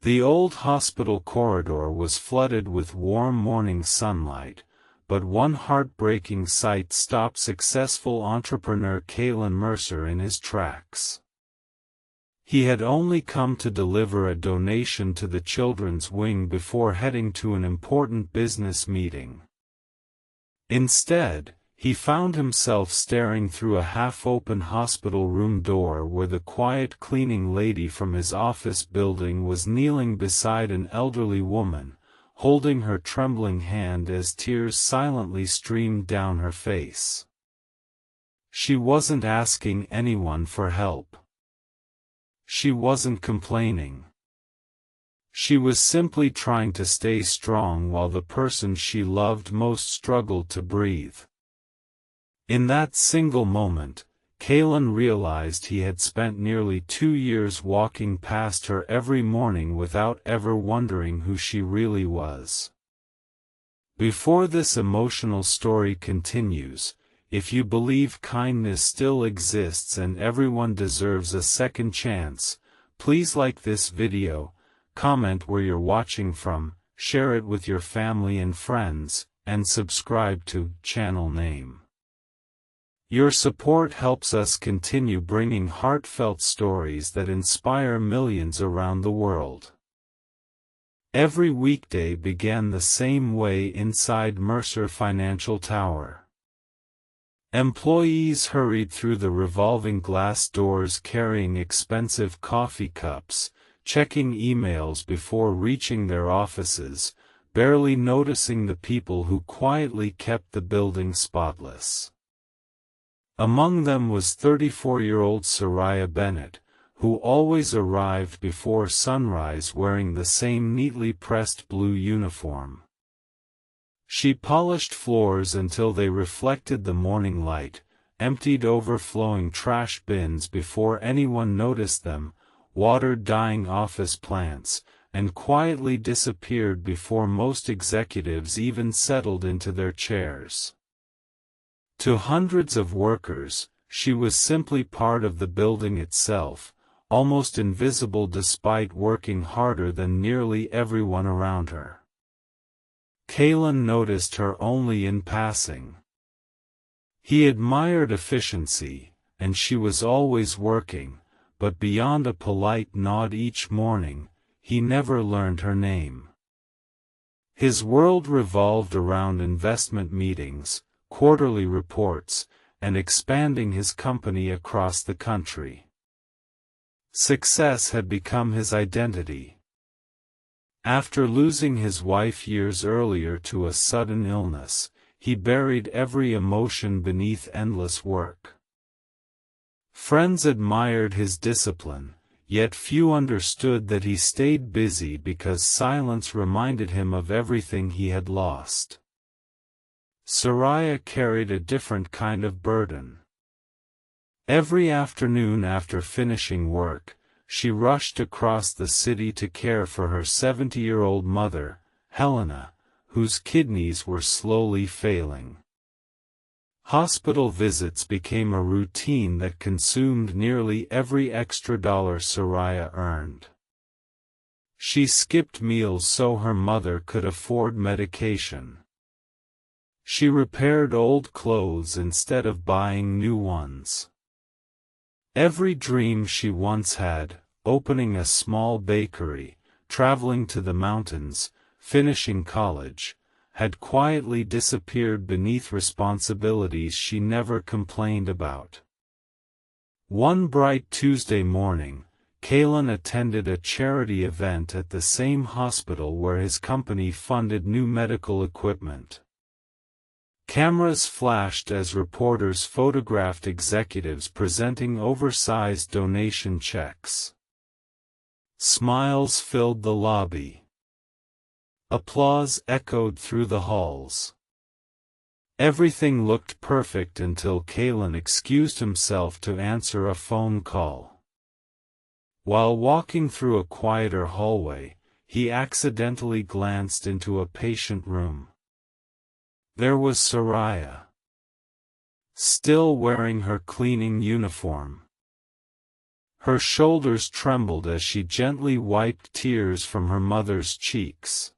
The old hospital corridor was flooded with warm morning sunlight, but one heartbreaking sight stopped successful entrepreneur Kalen Mercer in his tracks. He had only come to deliver a donation to the children's wing before heading to an important business meeting. Instead, he found himself staring through a half-open hospital room door where the quiet cleaning lady from his office building was kneeling beside an elderly woman, holding her trembling hand as tears silently streamed down her face. She wasn't asking anyone for help. She wasn't complaining. She was simply trying to stay strong while the person she loved most struggled to breathe. In that single moment, Kalen realized he had spent nearly 2 years walking past her every morning without ever wondering who she really was. Before this emotional story continues, if you believe kindness still exists and everyone deserves a second chance, please like this video, comment where you're watching from, share it with your family and friends, and subscribe to channel name. Your support helps us continue bringing heartfelt stories that inspire millions around the world. Every weekday began the same way inside Mercer Financial Tower. Employees hurried through the revolving glass doors carrying expensive coffee cups, checking emails before reaching their offices, barely noticing the people who quietly kept the building spotless. Among them was 34-year-old Soraya Bennett, who always arrived before sunrise wearing the same neatly pressed blue uniform. She polished floors until they reflected the morning light, emptied overflowing trash bins before anyone noticed them, watered dying office plants, and quietly disappeared before most executives even settled into their chairs. To hundreds of workers, she was simply part of the building itself, almost invisible despite working harder than nearly everyone around her. Kalen noticed her only in passing. He admired efficiency, and she was always working, but beyond a polite nod each morning, he never learned her name. His world revolved around investment meetings, quarterly reports, and expanding his company across the country. Success had become his identity. After losing his wife years earlier to a sudden illness, he buried every emotion beneath endless work. Friends admired his discipline, yet few understood that he stayed busy because silence reminded him of everything he had lost. Soraya carried a different kind of burden. Every afternoon after finishing work, she rushed across the city to care for her 70-year-old mother, Helena, whose kidneys were slowly failing. Hospital visits became a routine that consumed nearly every extra dollar Soraya earned. She skipped meals so her mother could afford medication. She repaired old clothes instead of buying new ones. Every dream she once had, opening a small bakery, traveling to the mountains, finishing college, had quietly disappeared beneath responsibilities she never complained about. One bright Tuesday morning, Kalen attended a charity event at the same hospital where his company funded new medical equipment. Cameras flashed as reporters photographed executives presenting oversized donation checks. Smiles filled the lobby. Applause echoed through the halls. Everything looked perfect until Kalen excused himself to answer a phone call. While walking through a quieter hallway, he accidentally glanced into a patient room. There was Soraya, still wearing her cleaning uniform. Her shoulders trembled as she gently wiped tears from her mother's cheeks.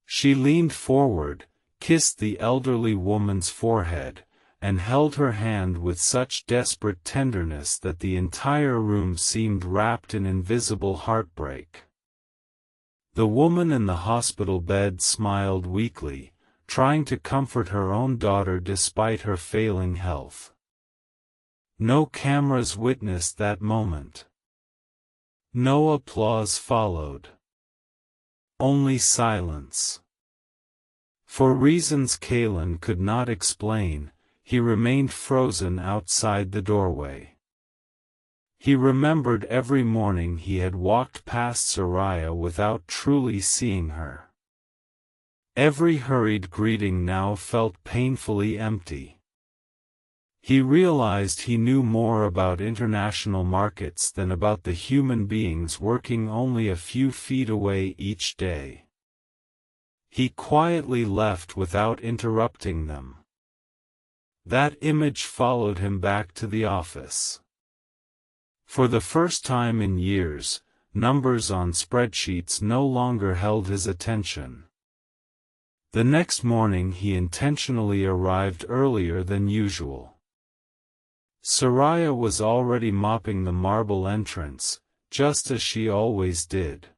She leaned forward, kissed the elderly woman's forehead, and held her hand with such desperate tenderness that the entire room seemed wrapped in invisible heartbreak. The woman in the hospital bed smiled weakly, trying to comfort her own daughter despite her failing health. No cameras witnessed that moment. No applause followed. Only silence. For reasons Kalen could not explain, he remained frozen outside the doorway. He remembered every morning he had walked past Soraya without truly seeing her. Every hurried greeting now felt painfully empty. He realized he knew more about international markets than about the human beings working only a few feet away each day. He quietly left without interrupting them. That image followed him back to the office. For the first time in years, numbers on spreadsheets no longer held his attention. The next morning he intentionally arrived earlier than usual. Soraya was already mopping the marble entrance, just as she always did.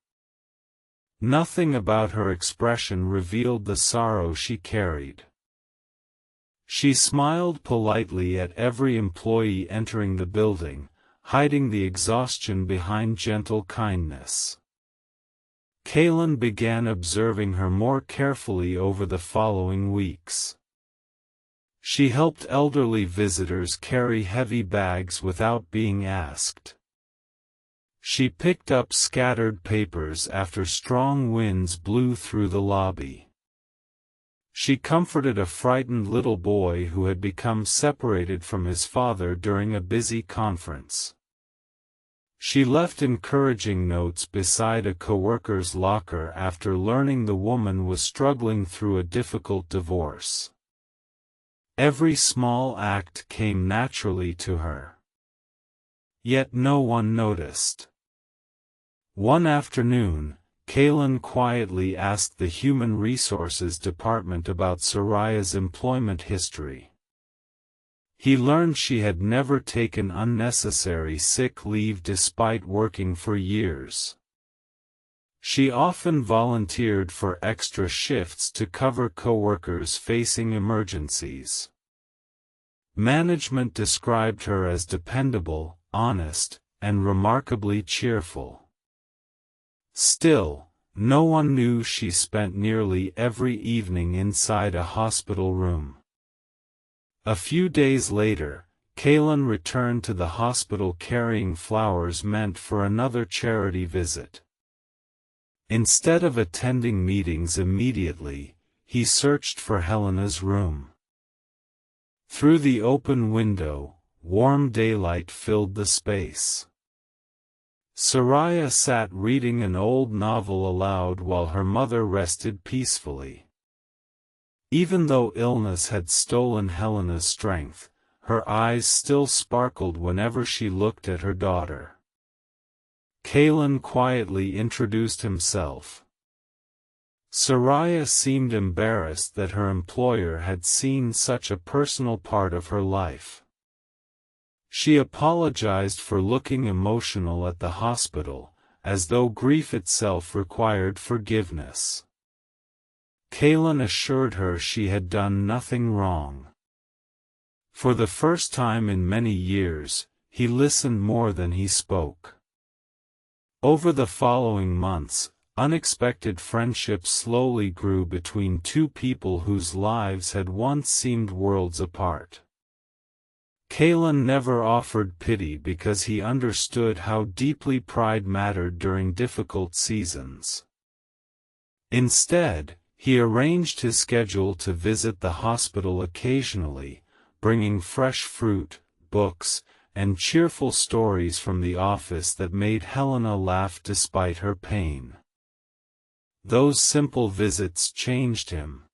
Nothing about her expression revealed the sorrow she carried. She smiled politely at every employee entering the building, hiding the exhaustion behind gentle kindness. Kalen began observing her more carefully over the following weeks. She helped elderly visitors carry heavy bags without being asked. She picked up scattered papers after strong winds blew through the lobby. She comforted a frightened little boy who had become separated from his father during a busy conference. She left encouraging notes beside a coworker's locker after learning the woman was struggling through a difficult divorce. Every small act came naturally to her. Yet no one noticed. One afternoon, Kalen quietly asked the Human Resources Department about Soraya's employment history. He learned she had never taken unnecessary sick leave despite working for years. She often volunteered for extra shifts to cover coworkers facing emergencies. Management described her as dependable, honest, and remarkably cheerful. Still, no one knew she spent nearly every evening inside a hospital room. A few days later, Kalen returned to the hospital carrying flowers meant for another charity visit. Instead of attending meetings immediately, he searched for Helena's room. Through the open window, warm daylight filled the space. Soraya sat reading an old novel aloud while her mother rested peacefully. Even though illness had stolen Helena's strength, her eyes still sparkled whenever she looked at her daughter. Kalen quietly introduced himself. Soraya seemed embarrassed that her employer had seen such a personal part of her life. She apologized for looking emotional at the hospital, as though grief itself required forgiveness. Kalen assured her she had done nothing wrong. For the first time in many years, he listened more than he spoke. Over the following months, unexpected friendships slowly grew between two people whose lives had once seemed worlds apart. Kalen never offered pity because he understood how deeply pride mattered during difficult seasons. Instead, he arranged his schedule to visit the hospital occasionally, bringing fresh fruit, books, and cheerful stories from the office that made Helena laugh despite her pain. Those simple visits changed him.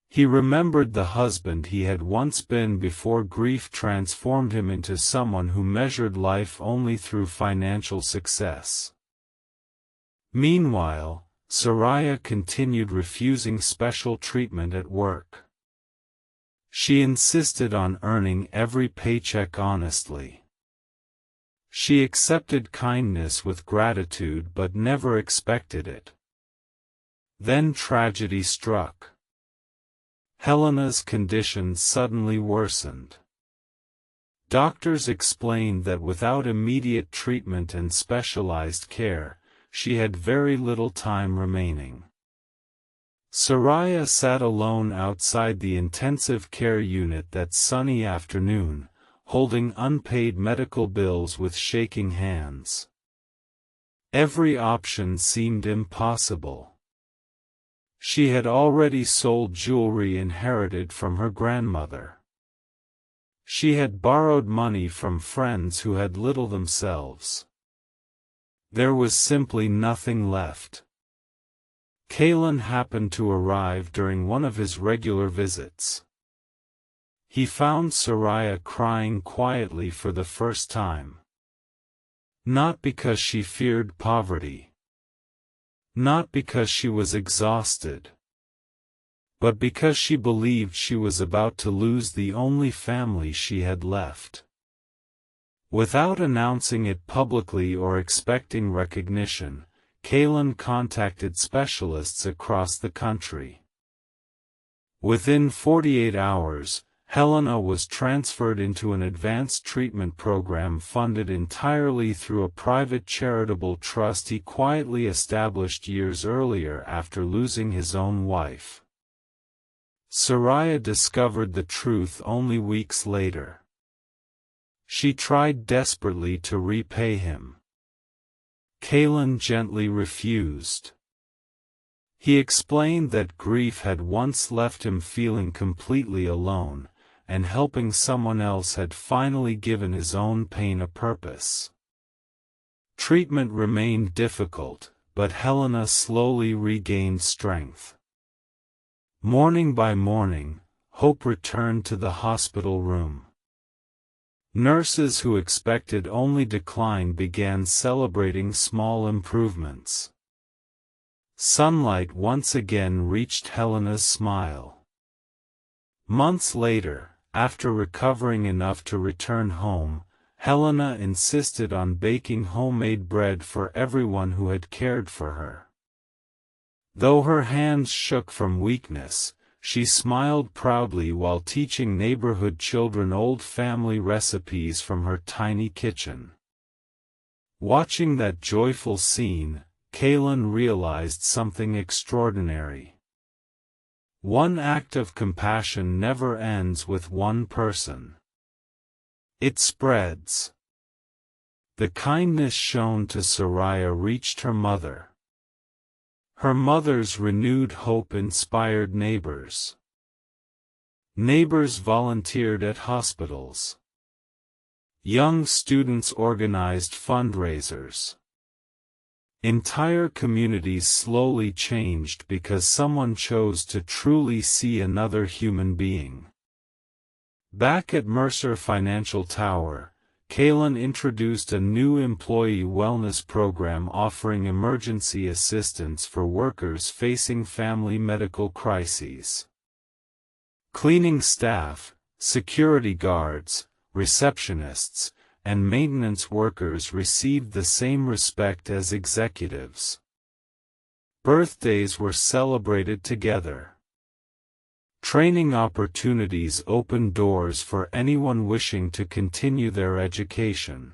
He remembered the husband he had once been before grief transformed him into someone who measured life only through financial success. Meanwhile, Soraya continued refusing special treatment at work. She insisted on earning every paycheck honestly. She accepted kindness with gratitude but never expected it. Then tragedy struck. Helena's condition suddenly worsened. Doctors explained that without immediate treatment and specialized care, she had very little time remaining. Soraya sat alone outside the intensive care unit that sunny afternoon, holding unpaid medical bills with shaking hands. Every option seemed impossible. She had already sold jewelry inherited from her grandmother. She had borrowed money from friends who had little themselves. There was simply nothing left. Kalen happened to arrive during one of his regular visits. He found Soraya crying quietly for the first time. Not because she feared poverty. Not because she was exhausted. But because she believed she was about to lose the only family she had left. Without announcing it publicly or expecting recognition, Kalen contacted specialists across the country. Within 48 hours, Helena was transferred into an advanced treatment program funded entirely through a private charitable trust he quietly established years earlier after losing his own wife. Soraya discovered the truth only weeks later. She tried desperately to repay him. Kalen gently refused. He explained that grief had once left him feeling completely alone, and helping someone else had finally given his own pain a purpose. Treatment remained difficult, but Helena slowly regained strength. Morning by morning, hope returned to the hospital room. Nurses who expected only decline began celebrating small improvements. Sunlight once again reached Helena's smile. Months later, after recovering enough to return home, Helena insisted on baking homemade bread for everyone who had cared for her. Though her hands shook from weakness, she smiled proudly while teaching neighborhood children old family recipes from her tiny kitchen. Watching that joyful scene, Kalen realized something extraordinary. One act of compassion never ends with one person. It spreads. The kindness shown to Soraya reached her mother. Her mother's renewed hope inspired neighbors. Neighbors volunteered at hospitals. Young students organized fundraisers. Entire communities slowly changed because someone chose to truly see another human being. Back at Mercer Financial Tower, Kalen introduced a new employee wellness program offering emergency assistance for workers facing family medical crises. Cleaning staff, security guards, receptionists, and maintenance workers received the same respect as executives. Birthdays were celebrated together. Training opportunities opened doors for anyone wishing to continue their education.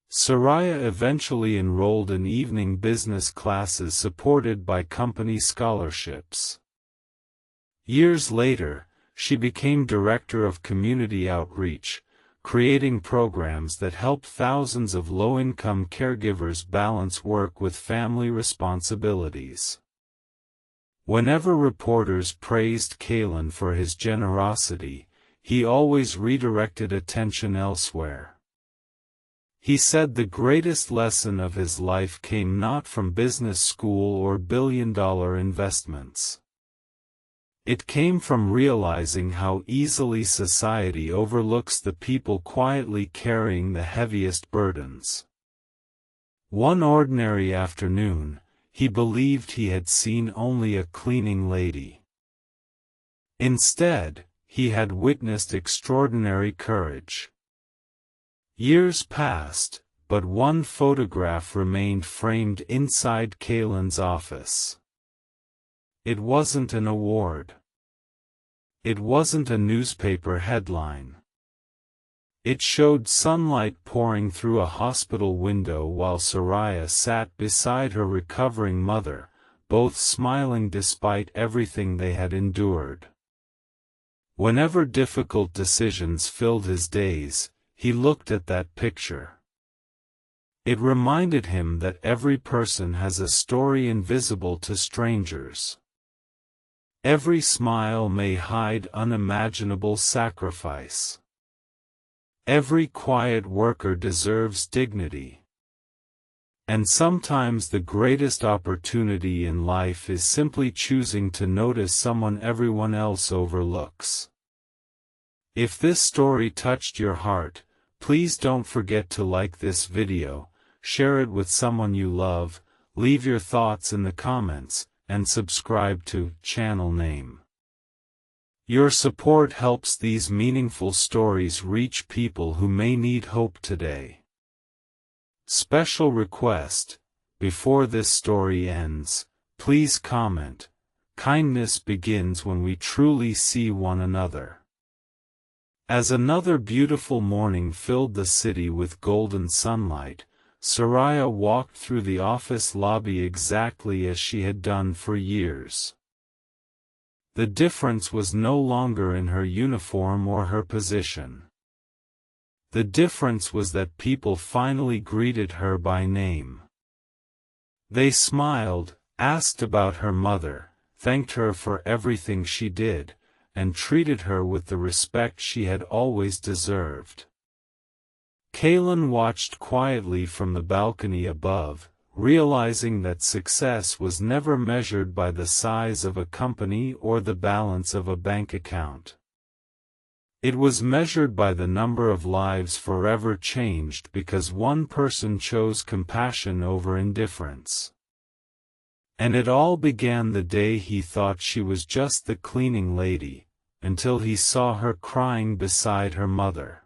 Soraya eventually enrolled in evening business classes supported by company scholarships. Years later, she became director of community outreach, creating programs that helped thousands of low-income caregivers balance work with family responsibilities. Whenever reporters praised Kalen for his generosity, he always redirected attention elsewhere. He said the greatest lesson of his life came not from business school or billion-dollar investments. It came from realizing how easily society overlooks the people quietly carrying the heaviest burdens. One ordinary afternoon, he believed he had seen only a cleaning lady. Instead, he had witnessed extraordinary courage. Years passed, but one photograph remained framed inside Kalen's office. It wasn't an award. It wasn't a newspaper headline. It showed sunlight pouring through a hospital window while Soraya sat beside her recovering mother, both smiling despite everything they had endured. Whenever difficult decisions filled his days, he looked at that picture. It reminded him that every person has a story invisible to strangers. Every smile may hide unimaginable sacrifice. Every quiet worker deserves dignity. And sometimes the greatest opportunity in life is simply choosing to notice someone everyone else overlooks. If this story touched your heart, please don't forget to like this video, share it with someone you love, leave your thoughts in the comments, and subscribe to channel name. Your support helps these meaningful stories reach people who may need hope today. Special request: before this story ends, please comment. Kindness begins when we truly see one another. As another beautiful morning filled the city with golden sunlight, Soraya walked through the office lobby exactly as she had done for years. The difference was no longer in her uniform or her position. The difference was that people finally greeted her by name. They smiled, asked about her mother, thanked her for everything she did, and treated her with the respect she had always deserved. Kalen watched quietly from the balcony above, realizing that success was never measured by the size of a company or the balance of a bank account. It was measured by the number of lives forever changed because one person chose compassion over indifference. And it all began the day he thought she was just the cleaning lady, until he saw her crying beside her mother.